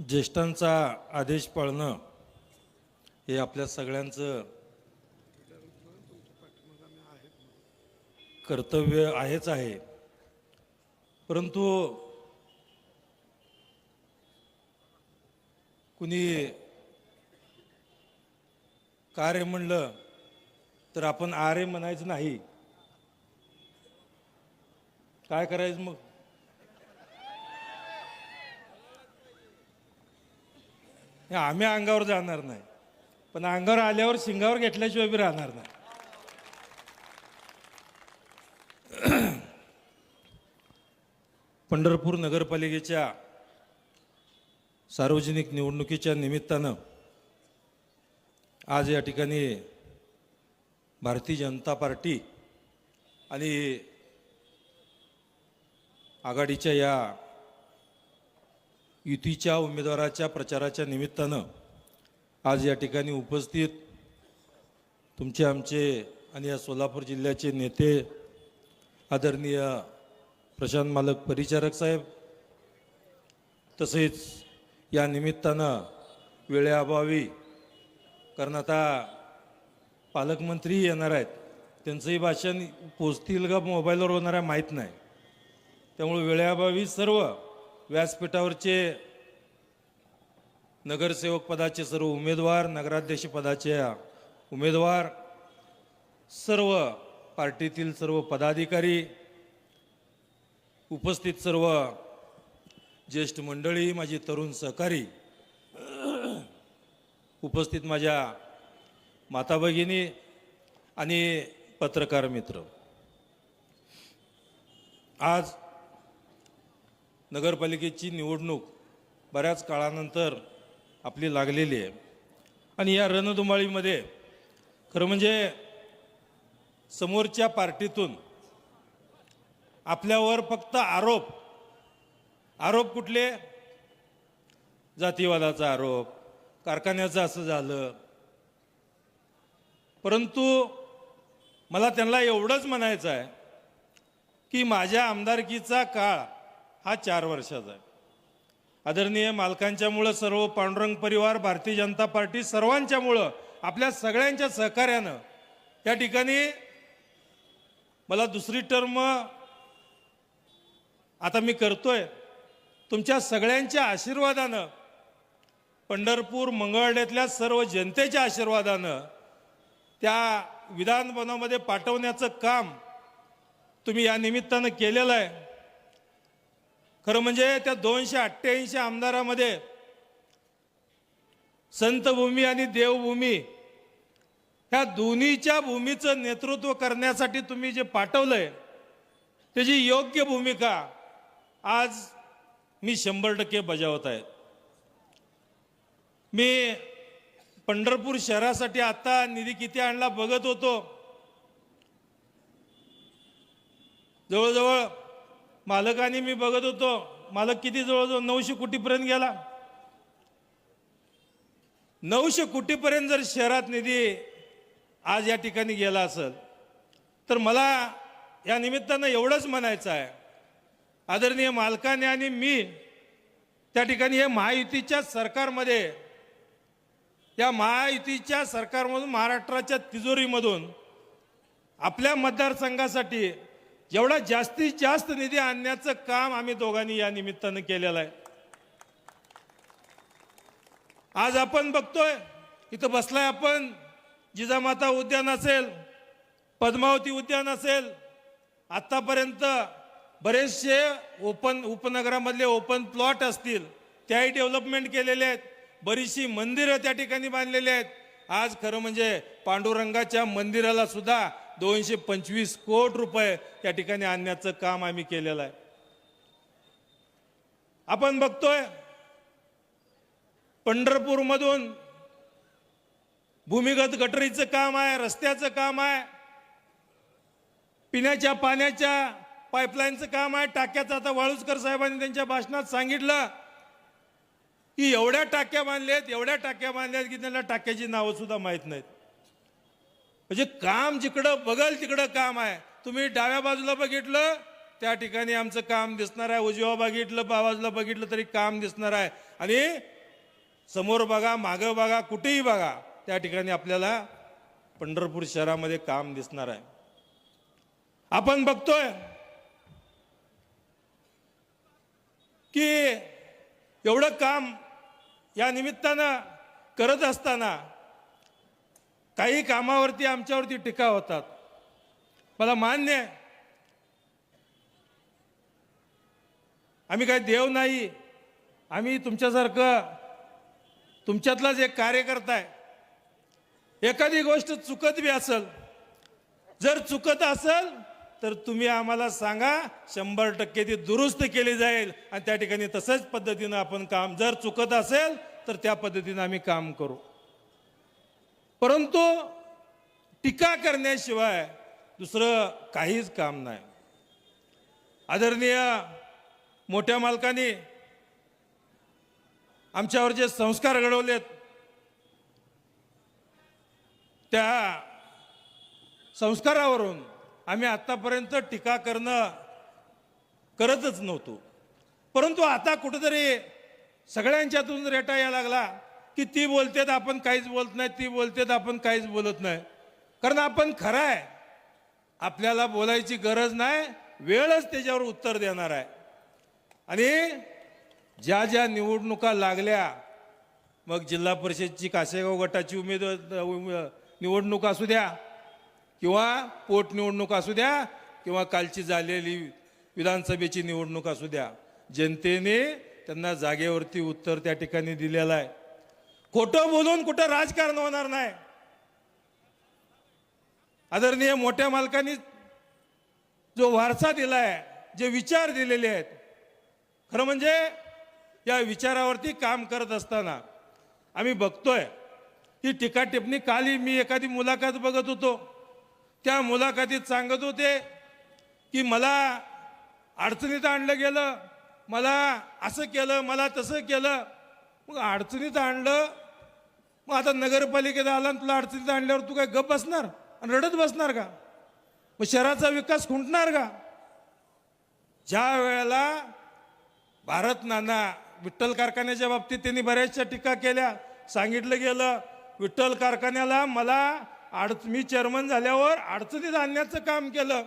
ज्येष्ठांचा आदेश पाळणं हे आपल्या सगळ्यांचं कर्तव्य आहेच आहे. परंतु कुणी का रे म्हणलं तर आपण आ रे म्हणायचं नाही. काय करायचं मग? हे आम्ही अंगावर जाणार नाही, पण अंगावर आल्यावर शिंगावर घेतल्याशिवाय बी राहणार नाही. पंढरपूर नगरपालिकेच्या सार्वजनिक निवडणुकीच्या निमित्तानं आज या ठिकाणी भारतीय जनता पार्टी आणि आघाडीच्या या युतीच्या उमेदवाराच्या प्रचाराच्या निमित्तानं आज या ठिकाणी उपस्थित तुमचे आमचे आणि या सोलापूर जिल्ह्याचे नेते आदरणीय प्रशांत मालक परिचारक साहेब, तसेच या निमित्तानं वेळेअभावी, कारण आता पालकमंत्री येणार आहेत, त्यांचंही भाषण पोचतील का मोबाईलवर होणार आहे माहीत नाही. त्यामुळे वेळेअभावी सर्व व्यासपीठावरचे नगरसेवक पदाचे सर्व उमेदवार, नगराध्यक्ष पदाचे उमेदवार, सर्व पार्टीतील सर्व पदाधिकारी, उपस्थित सर्व ज्येष्ठ मंडळी, माझी तरुण सहकारी, उपस्थित माझ्या माता भगिनी आणि पत्रकार मित्र, आज नगरपालिकेची निवडणूक बऱ्याच काळानंतर आपली लागलेली आहे. आणि या रणधुमाळीमध्ये खरं म्हणजे समोरच्या पार्टीतून आपल्यावर फक्त आरोप कुठले? जातीवादाचा आरोप, कारखान्याचं असं झालं. परंतु मला त्यांना एवढंच म्हणायचं आहे की माझ्या आमदारकीचा काळ हा 4 वर्षाचा आहे. आदरणीय मालकांच्यामुळं, सर्व पांडुरंग परिवार, भारतीय जनता पार्टी सर्वांच्यामुळं, आपल्या सगळ्यांच्या सहकार्यानं या ठिकाणी मला दुसरी टर्म आता मी करतोय. तुमच्या सगळ्यांच्या आशीर्वादानं, पंढरपूर मंगळवेढ्यातल्या सर्व जनतेच्या आशीर्वादानं त्या विधानभवनामध्ये पाठवण्याचं काम तुम्ही या निमित्तानं केलेलं आहे. खरं म्हणजे त्या 288 आमदारामध्ये संतभूमी आणि देवभूमी ह्या दोन्हीच्या भूमीचं नेतृत्व करण्यासाठी तुम्ही जे पाठवलंय त्याची योग्य भूमिका आज मी 100% बजावत आहे. मी पंढरपूर शहरासाठी आता निधी किती आणला बघत होतो. जवळजवळ मालकाने मी बघत होतो, मालक किती जवळजवळ 900 कोटीपर्यंत गेला. 900 कोटीपर्यंत जर शहरात निधी आज या ठिकाणी गेला असेल तर मला या निमित्तानं एवढंच म्हणायचं आहे, आदरणीय मालकाने आणि मी त्या ठिकाणी हे महायुतीच्या सरकारमध्ये, या महायुतीच्या सरकारमधून, महाराष्ट्राच्या तिजोरीमधून आपल्या मतदारसंघासाठी जेवढा जास्तीत जास्त निधी आणण्याचं काम आम्ही दोघांनी या निमित्तानं केलेलं आहे. आज आपण बघतोय इथं बसलाय आपण, जिजामाता उद्यान असेल, पद्मावती उद्यान असेल, आतापर्यंत बरेचसे उपनगरामधले ओपन प्लॉट असतील त्याही डेव्हलपमेंट केलेले आहेत. बरीचशी मंदिरं त्या ठिकाणी बांधलेली आहेत. आज खरं म्हणजे पांडुरंगाच्या मंदिराला सुद्धा 225 कोटी रुपये या ठिकाणी आणण्याचं काम आम्ही केलेलं आहे. आपण बघतोय पंढरपूरमधून भूमिगत गटरीचं काम आहे, रस्त्याचं काम आहे, पिण्याच्या पाण्याच्या पाईपलाईनचं काम आहे, टाक्याचं. आता वाळुसकर साहेबांनी त्यांच्या भाषणात सांगितलं की एवढ्या टाक्या बांधल्यात की त्यांना टाक्याची नावं सुद्धा माहीत नाहीत. म्हणजे काम जिकडं बघल तिकडं काम आहे. तुम्ही डाव्या बाजूला बघितलं त्या ठिकाणी आमचं काम दिसणार आहे. उजव्या बघितलं बाजूला बघितलं तरी काम दिसणार आहे. आणि समोर बघा मागं बघा कुठेही बघा त्या ठिकाणी आपल्याला पंढरपूर शहरामध्ये काम दिसणार आहे. आपण बघतोय की एवढं काम या निमित्तानं करत असताना काही कामावरती आमच्यावरती टीका होतात. मला मान्य आहे, आम्ही काही देव नाही, आम्ही तुमच्यासारखं तुमच्यातलाच एक कार्यकर्ता आहे. एखादी गोष्ट चुकत बी असेल, जर चुकत असेल तर तुम्ही आम्हाला सांगा, 100% ती दुरुस्त केली जाईल आणि त्या ठिकाणी तसंच पद्धतीनं आपण काम, जर चुकत असेल तर त्या पद्धतीनं आम्ही काम करू. परंतु टीका करण्याशिवाय दुसरं काहीच काम नाही. आदरणीय मोठ्या मालकांनी आमच्यावर जे संस्कार घडवलेत त्या संस्कारावरून आम्ही आतापर्यंत टीका करतच नव्हतो. परंतु आता कुठेतरी सगळ्यांच्यातून रेटा यायला लागला की ती बोलतेत आपण काहीच बोलत नाही, ती बोलतेत आपण काहीच बोलत नाही. कारण आपण खरं आहे, आपल्याला बोलायची गरज नाही, वेळच त्याच्यावर उत्तर देणार आहे. आणि ज्या ज्या निवडणुका लागल्या, मग जिल्हा परिषदची कासेगाव गटाची निवडणूक असू द्या किंवा पोटनिवडणूक असू द्या किंवा कालची झालेली विधानसभेची निवडणूक असू द्या, जनतेने त्यांना जागेवरती उत्तर त्या ठिकाणी दिलेलं आहे. खोटं बोलून कुठं राजकारण होणार नाही. आदरणीय मोठ्या मालकांनी जो वारसा दिलाय, जे विचार दिलेले आहेत, खरं म्हणजे या विचारावरती काम करत असताना आम्ही बघतोय की टीका टिप्पणी. काली मी एखादी मुलाखत बघत होतो, त्या मुलाखतीत सांगत होते की मला अडचणीत आणलं गेलं, मला असं केलं, मला तसं केलं. मग अडचणीत आणलं, मग आता नगरपालिकेत आला आणि तुला अडचणीत आणल्यावर तू काय गप बसणार आणि रडत बसणार का? मग शहराचा विकास खुंटणार का? ज्या वेळेला भारत नाना विठ्ठल कारखान्याच्या बाबतीत त्यांनी बऱ्याचशा टीका केल्या, सांगितलं गेलं विठ्ठल कारखान्याला मला मी चेअरमन झाल्यावर अडचणीत आणण्याचं काम केलं,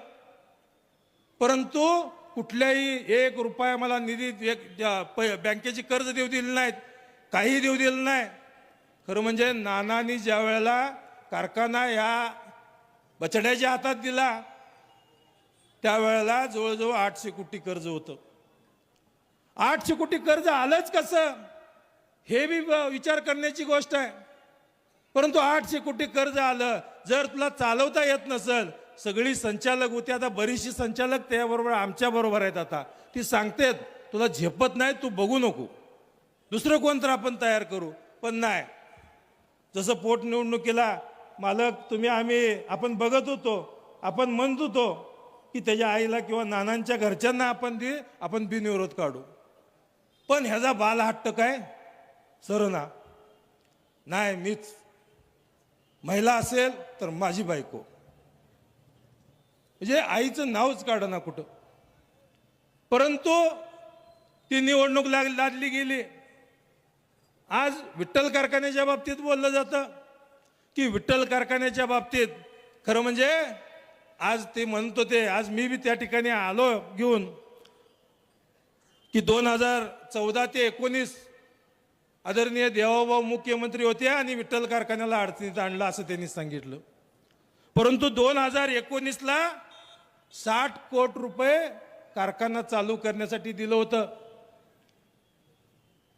परंतु कुठल्याही 1 रुपया मला निधी बँकेची कर्ज देऊ दिली नाहीत, काही देऊ दिलं नाही. खरं म्हणजे नानांनी ज्या वेळेला कारखाना या बछड्याच्या हातात दिला त्यावेळेला जवळजवळ 800 कोटी कर्ज होतं. 800 कोटी कर्ज आलंच कसं, हे बी विचार करण्याची गोष्ट आहे. परंतु 800 कोटी कर्ज आलं, जर तुला चालवता येत नसेल, सगळी संचालक होती, आता बरीचशी संचालक त्याबरोबर आमच्या बरोबर आहेत, आता ती सांगतेत तुला झेपत नाही, तू बघू नको, दुसरं कोणतं आपण तयार करू. पण नाही, जसं पोटनिवडणुकीला मालक तुम्ही आपण बघत होतो, आपण म्हणत होतो की त्याच्या आईला किंवा नानांच्या घरच्यांना आपण बिनविरोध काढू. पण ह्याचा बालहट्ट काय सरना नाही, मीच महिला असेल तर माझी बायको, म्हणजे आईचं नावच काढना कुठं. परंतु ती निवडणूक लादली गेली. आज विठ्ठल कारखान्याच्या बाबतीत बोललं जातं की विठ्ठल कारखान्याच्या बाबतीत खरं म्हणजे आज ते म्हणत होते, आज मी बी त्या ठिकाणी आलो घेऊन की 2014 ते 19 आदरणीय देवाभाऊ मुख्यमंत्री होते आणि विठ्ठल कारखान्याला अडचणीत आणलं असं त्यांनी सांगितलं. परंतु 2019ला 60 कोटी रुपये कारखाना चालू करण्यासाठी दिलं होतं.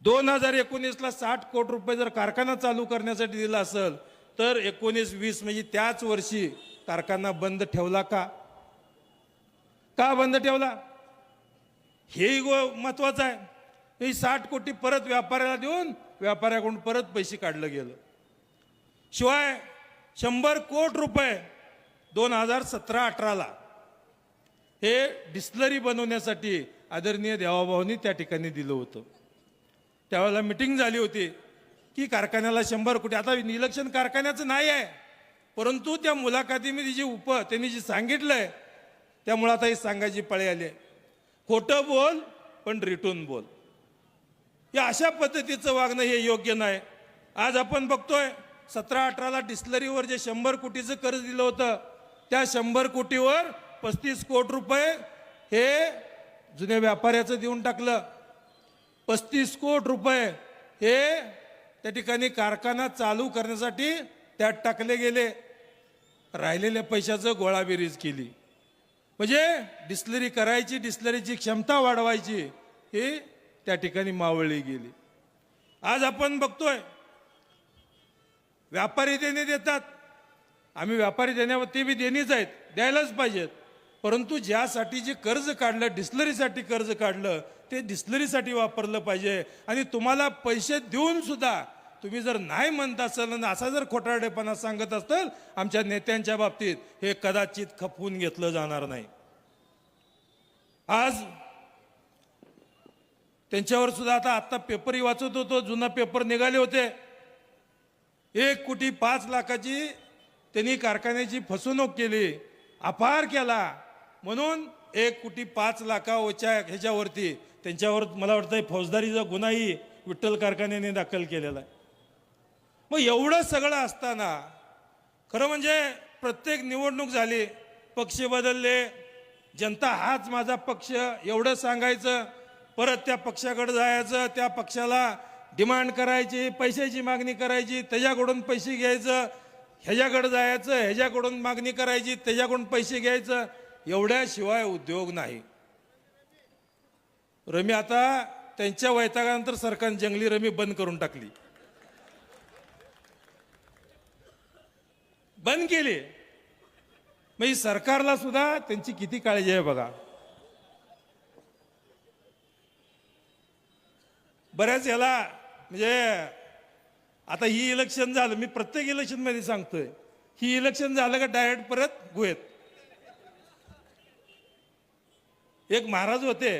2019ला 60 कोटी रुपये जर कारखाना चालू करण्यासाठी दिला असेल तर 19-20 म्हणजे त्याच वर्षी कारखाना बंद ठेवला का बंद ठेवला, हेही महत्वाचं आहे. हे 60 कोटी परत व्यापाऱ्याला देऊन व्यापाऱ्याकडून परत पैसे काढलं गेलं. शिवाय 100 कोटी रुपये 2017-18ला हे डिस्टिलरी बनवण्यासाठी आदरणीय देवाभाऊंनी त्या ठिकाणी दिलं होतं. त्यावेळेला मिटिंग झाली होती की कारखान्याला 100 कोटी. आता इलेक्शन कारखान्याचं नाही आहे, परंतु त्या मुलाखतीमध्ये त्यांनी जे सांगितलंय त्यामुळे आता ही सांगायची पाळी आली आहे. खोटं बोल पण रिटून बोल. या अशा पद्धतीचं वागणं हे योग्य नाही. आज आपण बघतोय 17-18ला डिस्लरीवर जे 100 कोटीचं कर्ज दिलं होतं त्या 100 कोटीवर 35 कोटी रुपये हे जुन्या व्यापाऱ्याचं देऊन टाकलं. 35 कोटी रुपये हे त्या ठिकाणी कारखाना चालू करण्यासाठी त्यात टाकले गेले. राहिलेल्या पैशाचं गोळाबेरीज केली. म्हणजे डिस्लरी करायची, डिस्लरीची क्षमता वाढवायची हे त्या ठिकाणी मावळली गेली. आज आपण बघतोय व्यापारी देणे देतात. आम्ही व्यापारी देण्यावर ते बी देणीच आहेत, द्यायलाच पाहिजेत. परंतु ज्यासाठी जे कर्ज काढलं, डिस्लरीसाठी कर्ज काढलं, ते डिस्लरीसाठी वापरलं पाहिजे. आणि तुम्हाला पैसे देऊन सुद्धा तुम्ही जर नाही म्हणत असाल आणि असा जर खोटारडेपणा सांगत असाल आमच्या नेत्यांच्या बाबतीत, हे कदाचित खपवून घेतलं जाणार नाही. आज त्यांच्यावर सुद्धा आता पेपरही वाचत होतो, जुना पेपर निघाले होते. 1,05,00,000ची त्यांनी कारखान्याची फसवणूक केली, अपहार केला म्हणून 1,05,00,000 ह्याच्यावरती त्यांच्यावर मला वाटतं फौजदारीचा गुन्हाही विठ्ठल कारखान्याने दाखल केलेला आहे. मग एवढं सगळं असताना खरं म्हणजे प्रत्येक निवडणूक झाली, पक्ष बदलले, जनता हाच माझा पक्ष एवढं सांगायचं, परत त्या पक्षाकडे जायचं, त्या पक्षाला डिमांड करायची, पैशाची मागणी करायची, त्याच्याकडून पैसे घ्यायचं, ह्याच्याकडे जायचं, ह्याच्याकडून मागणी करायची, त्याच्याकडून पैसे घ्यायचं, एवढ्याशिवाय उद्योग नाही. रमी आता त्यांच्या वैतागानंतर सरकारने जंगली रमी बंद करून टाकली, बंद केली. मग सरकारला सुद्धा त्यांची किती काळजी आहे बघा. बऱ्याच याला म्हणजे आता ही इलेक्शन झालं, मी प्रत्येक इलेक्शन मध्ये सांगतोय, ही इलेक्शन झालं का डायरेक्ट परत गुहेत. एक महाराज होते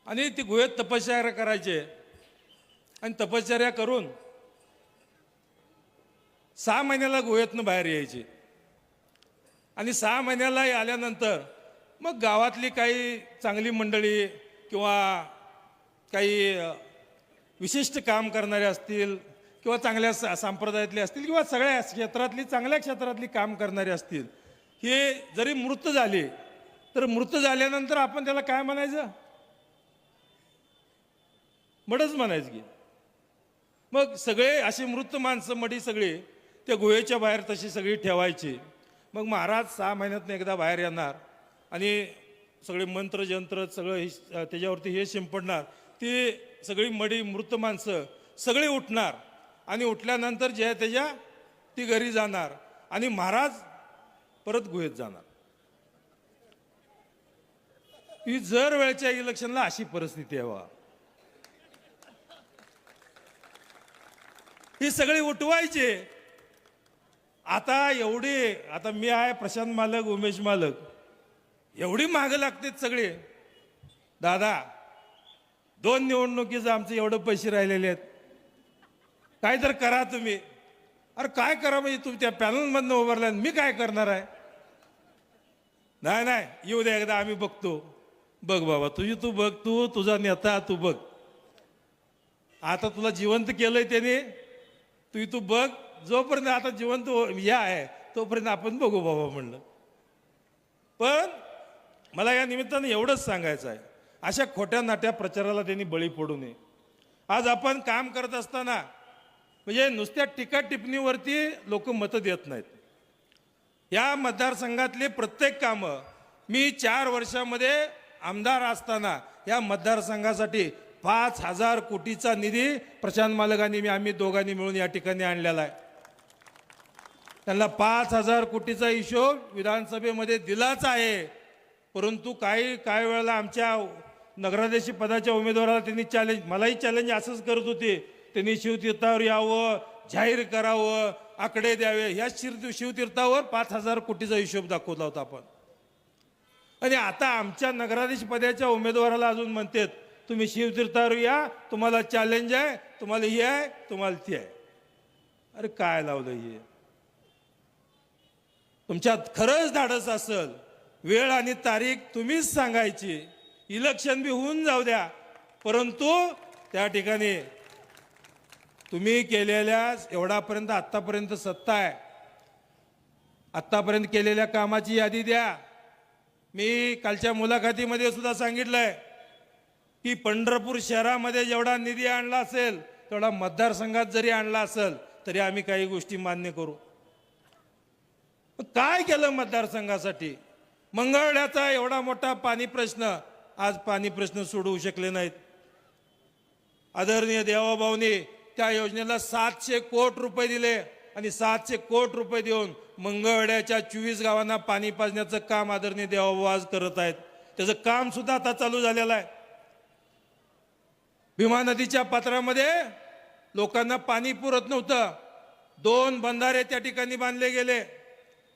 आणि ती गुहेत तपश्चर्या करायचे आणि तपश्चर्या करून 6 महिन्याला गुहेतनं बाहेर यायचे. आणि 6 महिन्याला आल्यानंतर मग गावातली काही चांगली मंडळी किंवा काही विशिष्ट काम करणारे असतील किंवा चांगल्या संप्रदायातले असतील किंवा सगळ्या क्षेत्रातली चांगल्या क्षेत्रातली काम करणारे असतील, हे जरी मृत झाले तर मृत झाल्यानंतर आपण त्याला काय म्हणायचं, मडच म्हणायचं की. मग सगळे अशी मृत माणसं मडी सगळी त्या गुहेच्या बाहेर तशी सगळी ठेवायची. मग महाराज 6 महिन्यातनं एकदा बाहेर येणार आणि सगळे मंत्र जंत्र सगळं त्याच्यावरती हे शिंपडणार. ती सगळी मडी मृत माणसं सगळे उठणार आणि उठल्यानंतर जे त्याच्या ती घरी जाणार आणि महाराज परत गुहेत जाणार. ही जर वेळच्या इलेक्शनला अशी परिस्थिती आहे. ही सगळी उठवायचे. आता एवढी, आता मी आहे प्रशांत मालक, उमेश मालक, एवढी मागं लागतात सगळे. दादा 2 निवडणुकीचं आमचे एवढे पैसे राहिलेले आहेत, काय तर करा तुम्ही. अरे काय करा म्हणजे तुम्ही त्या पॅनलमधनं उभारल्या, मी काय करणार आहे. नाही नाही येऊ द्या एकदा आम्ही बघतो. बघ बाबा तुझी तू बघ, तू तुझा नेता तू बघ. आता तुला जिवंत केलंय त्याने, तू बघ. जोपर्यंत आता जिवंत या आहे तोपर्यंत आपण बघू बाबा म्हणलं. पण मला या निमित्तानं एवढंच सांगायचं आहे, अशा खोट्या नाट्या प्रचाराला त्यांनी बळी पडू नये. आज आपण काम करत असताना म्हणजे नुसत्या टीका टिप्पणीवरती लोक मतं देत नाहीत. या मतदारसंघातले प्रत्येक कामं मी 4 वर्षामध्ये आमदार असताना या मतदारसंघासाठी 5,000 कोटीचा निधी प्रशांत मालकांनी आम्ही दोघांनी मिळून या ठिकाणी आणलेला आहे. त्यांना 5,000 कोटीचा हिशोब विधानसभेमध्ये दिलाच आहे. परंतु काही वेळेला आमच्या नगराध्यक्ष पदाच्या उमेदवाराला त्यांनी चॅलेंज, मलाही चॅलेंज असंच करत होते, त्यांनी शिवतीर्थावर यावं, जाहीर करावं, आकडे द्यावे. ह्या शिवतीर्थावर 5,000 कोटीचा हिशोब दाखवला होता आपण. आणि आता आमच्या नगराध्यक्ष पदाच्या उमेदवाराला अजून म्हणतात तुम्ही शिवतीर्थावर या, तुम्हाला चॅलेंज आहे, तुम्हाला हे आहे, तुम्हाला ते आहे. अरे काय लावलं हे. तुमच्यात खरंच धाडस असेल, वेळ आणि तारीख तुम्हीच सांगायची, इलेक्शन बी होऊन जाऊ द्या, परंतु त्या ठिकाणी तुम्ही केलेल्या एवढापर्यंत आत्तापर्यंत सत्ता आहे, आत्तापर्यंत केलेल्या कामाची यादी द्या. मी कालच्या मुलाखतीमध्ये सुद्धा सांगितलंय की पंढरपूर शहरामध्ये जेवढा निधी आणला असेल तेवढा मतदारसंघात जरी आणला असेल तरी आम्ही काही गोष्टी मान्य करू. काय केलं मतदारसंघासाठी? मंगळवेढ्याचा एवढा मोठा पाणी प्रश्न, आज पाणी प्रश्न सोडवू शकले नाहीत. आदरणीय देवाभाऊनी त्या योजनेला 700 कोटी रुपये दिले आणि 700 कोटी रुपये देऊन मंगळवेढ्याच्या 24 गावांना पाणी पाजण्याचं काम आदरणीय देवाभाऊ आज करत आहेत. त्याचं काम सुद्धा आता चालू झालेलं आहे. भीमा नदीच्या पात्रामध्ये लोकांना पाणी पुरत नव्हतं, 2 बंधारे त्या ठिकाणी बांधले गेले.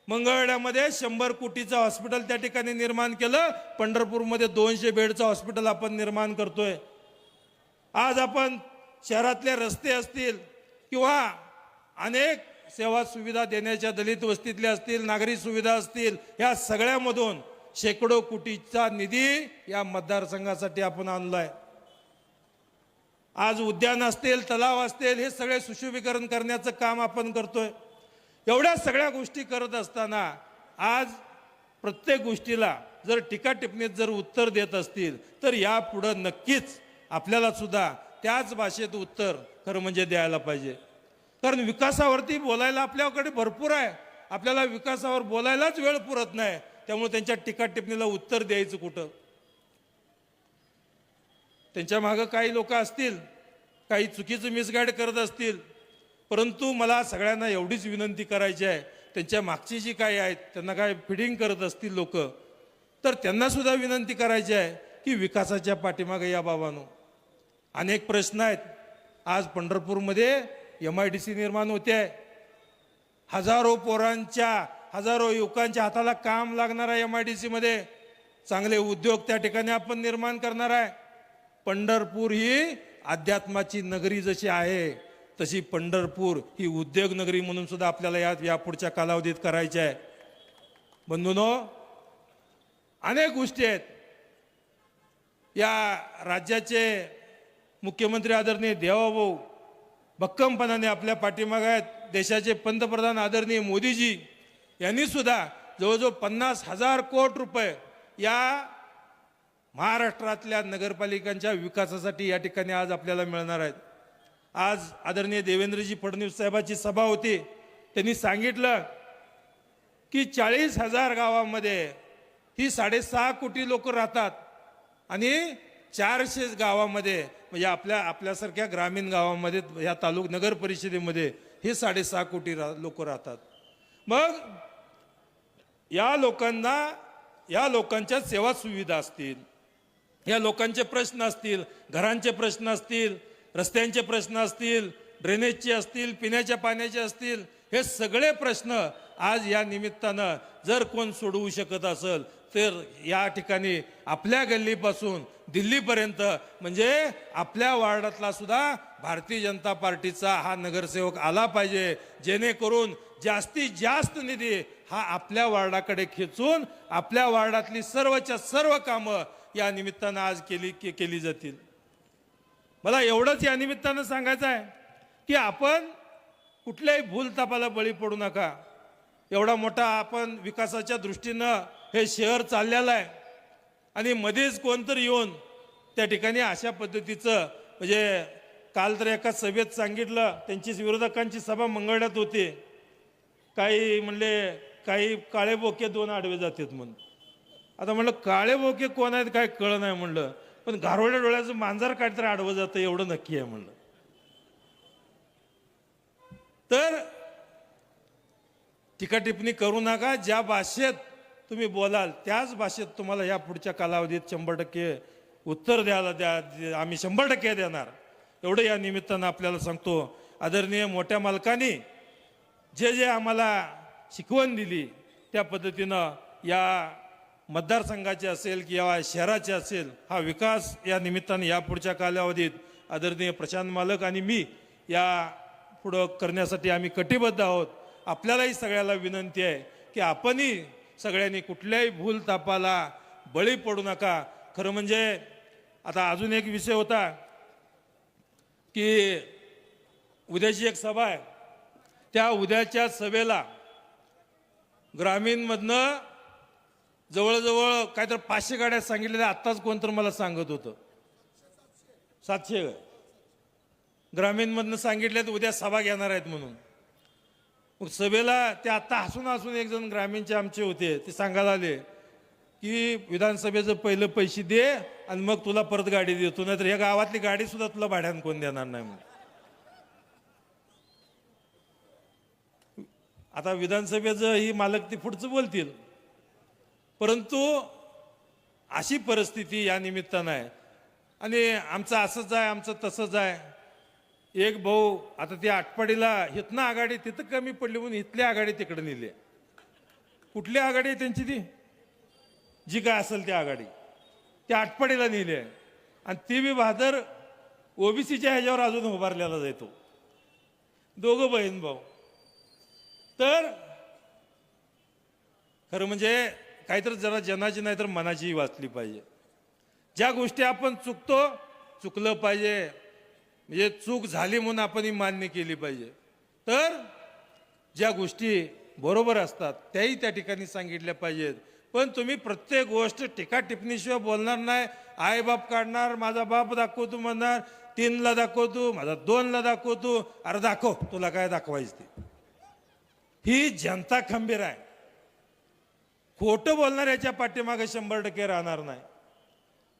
मंगळवेढ्यामध्ये 100 कोटीचं हॉस्पिटल त्या ठिकाणी निर्माण केलं. पंढरपूरमध्ये 200 बेडचं हॉस्पिटल आपण निर्माण करतोय. आज आपण शहरातले रस्ते असतील किंवा अनेक सेवा सुविधा देण्याच्या दलित वस्तीतल्या असतील, नागरी सुविधा असतील, या सगळ्यामधून शेकडो कोटीचा निधी या मतदारसंघासाठी आपण आणलाय. आज उद्यान असतील, तलाव असतील, हे सगळे सुशोभीकरण करण्याचं काम आपण करतोय. एवढ्या सगळ्या गोष्टी करत असताना आज प्रत्येक गोष्टीला जर टीका टिप्पणीत जर उत्तर देत असतील तर यापुढे नक्कीच आपल्याला सुद्धा त्याच भाषेत उत्तर खरं म्हणजे द्यायला पाहिजे. कारण विकासावरती बोलायला आपल्याकडे भरपूर आहे, आपल्याला विकासावर बोलायलाच वेळ पुरत नाही. त्यामुळे त्यांच्या टीका टिप्पणीला उत्तर द्यायचं कुठं? त्यांच्या मागं काही लोक असतील, काही चुकीचं मिसगाईड करत असतील, परंतु मला सगळ्यांना एवढीच विनंती करायची आहे, त्यांच्या मागची जी काही आहेत त्यांना काय फिडिंग करत असतील लोक, तर त्यांना सुद्धा विनंती करायची आहे की विकासाच्या पाठीमागे या बाबांनो. अनेक प्रश्न आहेत. आज पंढरपूरमध्ये MIDC निर्माण होते आहे. हजारो पोरांच्या, हजारो युवकांच्या हाताला काम लागणार आहे MIDC मध्ये. चांगले उद्योग त्या ठिकाणी आपण निर्माण करणार आहे. पंढरपूर ही अध्यात्माची नगरी जशी आहे तशी पंढरपूर ही उद्योग नगरी म्हणून सुद्धा आपल्याला या पुढच्या कालावधीत करायची आहे. बंधूंनो, अनेक गोष्टी आहेत. या राज्याचे मुख्यमंत्री आदरणीय देवाभाऊ भक्कमपणाने आपल्या पाठीमागे आहेत. देशाचे पंतप्रधान आदरणीय मोदीजी यांनी सुद्धा जवळजवळ 50,000 कोटी रुपये या महाराष्ट्रातल्या नगरपालिकांच्या विकासासाठी या ठिकाणी आज आपल्याला मिळणार आहेत. आज आदरणीय देवेंद्रजी फडणवीस साहेबांची सभा होती. त्यांनी सांगितलं की 40,000 गावामध्ये ही 6.5 कोटी लोक राहतात आणि 400 गावामध्ये म्हणजे आपल्यासारख्या ग्रामीण गावामध्ये या नगर परिषदेमध्ये हे 6.5 कोटी लोक राहतात. मग या लोकांच्या सेवा सुविधा असतील, या लोकांचे प्रश्न असतील, घरांचे प्रश्न असतील, रस्त्यांचे प्रश्न असतील, ड्रेनेजचे असतील, पिण्याच्या पाण्याचे असतील, हे सगळे प्रश्न आज या निमित्तानं जर कोण सोडवू शकत असेल तर या ठिकाणी आपल्या गल्लीपासून दिल्लीपर्यंत म्हणजे आपल्या वार्डातला सुद्धा भारतीय जनता पार्टीचा हा नगरसेवक आला पाहिजे, जेणेकरून जास्तीत जास्त निधी हा आपल्या वार्डाकडे खेचून आपल्या वार्डातली सर्वच्या सर्व कामं या निमित्तानं आज केली जातील. मला एवढंच या निमित्तानं सांगायचं आहे की आपण कुठल्याही भूलथापाला बळी पडू नका. एवढा मोठा आपण विकासाच्या दृष्टीनं हे शहर चाललेलं आहे आणि मध्येच कोणतरी येऊन त्या ठिकाणी अशा पद्धतीचं म्हणजे काल तर एका सभेत सांगितलं, त्यांची विरोधकांची सभा मंगळवेढ्यात होती, काही म्हणले काही काळे बोके 2 आडवे जातात म्हणून. आता म्हणलं काळे बोके कोण आहेत काय कळलं नाही म्हणलं, पण गारोड्या डोळ्याचं मांजर काहीतरी आडवं जातं एवढं नक्की आहे म्हणलं. तर टीका टिप्पणी करू नका. ज्या भाषेत तुम्ही बोलाल त्याच भाषेत तुम्हाला या पुढच्या कालावधीत 100% उत्तर द्यायला आम्ही 100% देणार, एवढं या निमित्तानं आपल्याला सांगतो. आदरणीय मोठ्या मालकांनी जे आम्हाला शिकवण दिली त्या पद्धतीनं या मतदारसंघाचे असेल किंवा शहराचे असेल हा विकास या निमित्तानं या पुढच्या कालावधीत आदरणीय प्रशांत मालक आणि मी या पुढं करण्यासाठी आम्ही कटिबद्ध आहोत. आपल्यालाही सगळ्याला विनंती आहे की आपणही सगळ्यांनी कुठल्याही भूल तापाला बळी पडू नका. खरं म्हणजे आता अजून एक विषय होता की उद्याची एक सभा आहे. त्या उद्याच्या सभेला ग्रामीणमधनं जवळजवळ काहीतरी 500 गाड्या सांगितलेल्या. आत्ताच कोणतर मला सांगत होतं 700 ग्रामीणमधनं सांगितले तर उद्या सभा घेणार आहेत म्हणून. मग सभेला ते आत्ता हसून हसून एक जण ग्रामीणचे आमचे होते, ते सांगायला आले की विधानसभेचं पहिलं पैसे दे आणि मग तुला परत गाडी देतो, नाहीतर ह्या गावातली गाडी सुद्धा तुला भाड्यानं कोण देणार नाही म्हणून. आता विधानसभेचं ही मालक ते पुढचं बोलतील, परंतु अशी परिस्थिती या निमित्तानं आहे. आणि आमचं असंच आहे, आमचं तसंच आहे. एक भाऊ आता ती आटपाडीला इथनं आघाडी तिथं कमी पडली म्हणून इथली आघाडी तिकडे नेली. कुठली आघाडी आहे त्यांची? ती जी काय असेल ती आघाडी त्या आटपाडीला नेली आहे. आणि ती बी बहादर ओबीसीच्या ह्याच्यावर अजून उभारलेला जातो, दोघं बहीण भाऊ. तर खरं म्हणजे काहीतरी जरा जनाची नाही तर मनाचीही वाचली पाहिजे. ज्या गोष्टी आपण चुकलं पाहिजे, म्हणजे चूक झाली म्हणून आपण ही मान्य केली पाहिजे. तर ज्या गोष्टी बरोबर असतात त्याही त्या ठिकाणी सांगितल्या पाहिजेत. पण तुम्ही प्रत्येक गोष्ट टीका टिप्पणीशिवाय बोलणार नाही. आईबाप काढणार, माझा बाप दाखवतो म्हणणार, 3ला दाखवतो, माझा 2ला दाखवतो. अरे दाखव, तुला काय दाखवायचं ते. ही जनता खंबीर आहे. खोटं बोलणार याच्या पाठीमागे 100% राहणार नाही.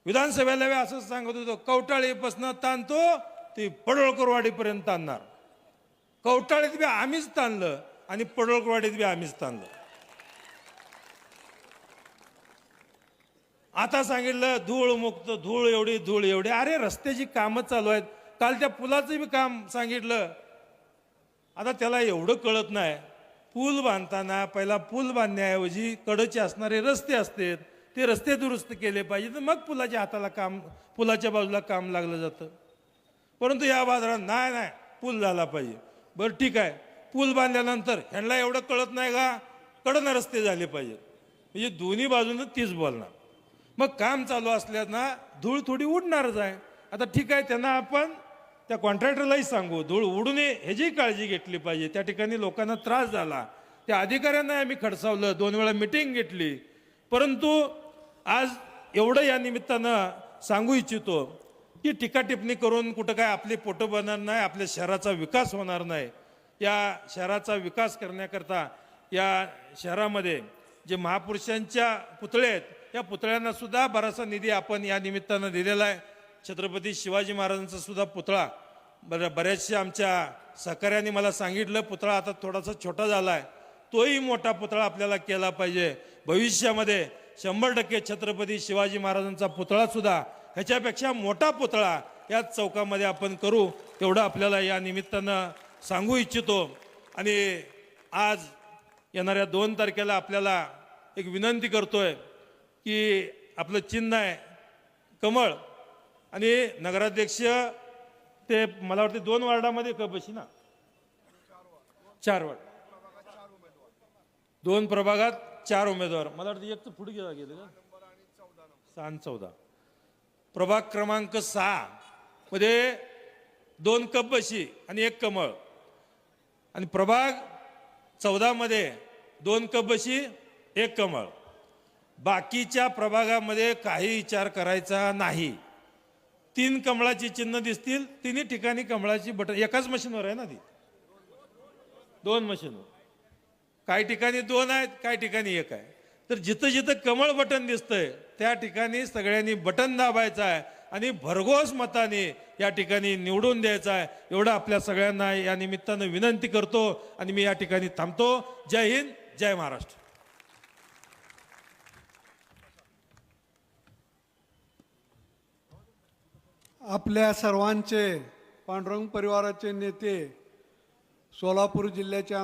विधानसभेला असंच सांगत होतो, कवटाळीपासून ताणतो ती पडळकरवाडीपर्यंत ताणणार. कवटाळीत बी आम्हीच ताणलं आणि पडळकरवाडीत बी आम्हीच ताणलं. आता सांगितलं धूळ मुक्त, धूळ एवढी. अरे रस्त्याची कामं चालू आहेत. काल त्या पुलाचं बी काम सांगितलं. आता त्याला एवढं कळत नाही, पूल बांधताना पहिला पूल बांधण्याऐवजी कडचे असणारे रस्ते असतात, ते रस्ते दुरुस्त केले पाहिजे, तर मग पुलाच्या बाजूला काम लागलं जातं. परंतु या बाजारात नाही पूल झाला पाहिजे. बरं ठीक आहे, पूल बांधल्यानंतर ह्यांना एवढं कळत नाही का कडनं रस्ते झाले पाहिजेत. म्हणजे दोन्ही बाजूनं तीच बोलणार. मग काम चालू असल्याना धूळ थोडी उडणारच आहे. आता ठीक आहे, त्यांना आपण त्या कॉन्ट्रॅक्टरलाही सांगू धूळ उडू नये ह्याचीही काळजी घेतली पाहिजे. त्या ठिकाणी लोकांना त्रास झाला, त्या अधिकाऱ्यांना आम्ही खडसावलं, 2 वेळा मिटिंग घेतली. परंतु आज एवढं या निमित्तानं सांगू इच्छितो की टीका टिप्पणी करून कुठं काय आपले पोटं बनणार नाही, आपल्या शहराचा विकास होणार नाही. या शहराचा विकास करण्याकरता या शहरामध्ये जे महापुरुषांच्या पुतळे आहेत, या पुतळ्यांना सुद्धा बराचसा निधी आपण या निमित्तानं दिलेला आहे. छत्रपती शिवाजी महाराजांचा सुद्धा पुतळा बऱ्याचशा आमच्या सहकार्यांनी मला सांगितलं, पुतळा आता थोडासा छोटा झाला आहे, तोही मोठा पुतळा आपल्याला केला पाहिजे. भविष्यामध्ये 100% छत्रपती शिवाजी महाराजांचा पुतळा सुद्धा ह्याच्यापेक्षा मोठा पुतळा या चौकामध्ये आपण करू, तेवढं आपल्याला या निमित्तानं सांगू इच्छितो. आणि आज येणाऱ्या 2 तारखेला आपल्याला एक विनंती करतोय की आपलं चिन्ह आहे कमळ, आणि नगराध्यक्ष ते मला वाटते 2 वार्डामध्ये बशी ना, 4 वार्ड, 2 प्रभागात 4 उमेदवार. मला वाटतं एक तर पुढे गेलं का 6 आणि 14. प्रभाग क्रमांक 6 मध्ये 2 कपबशी आणि 1 कमळ, आणि प्रभाग 14 मध्ये 2 कपबशी 1 कमळ. बाकीच्या प्रभागामध्ये काही विचार करायचा नाही. 3 कमळाची चिन्ह दिसतील, 3ही ठिकाणी कमळाची बटन एकाच मशीनवर आहे ना, ती 2 मशीनवर. काही ठिकाणी 2 आहेत, काही ठिकाणी 1 आहे. तर जिथं जिथं कमळ बटन दिसतंय त्या ठिकाणी सगळ्यांनी बटन दाबायचं आहे आणि भरघोस मताने या ठिकाणी निवडून द्यायचं आहे. एवढं आपल्या सगळ्यांना या निमित्तानं विनंती करतो आणि मी या ठिकाणी थांबतो. जय हिंद, जय महाराष्ट्र. आपल्या सर्वांचे पांडुरंग परिवाराचे नेते, सोलापूर जिल्ह्याचे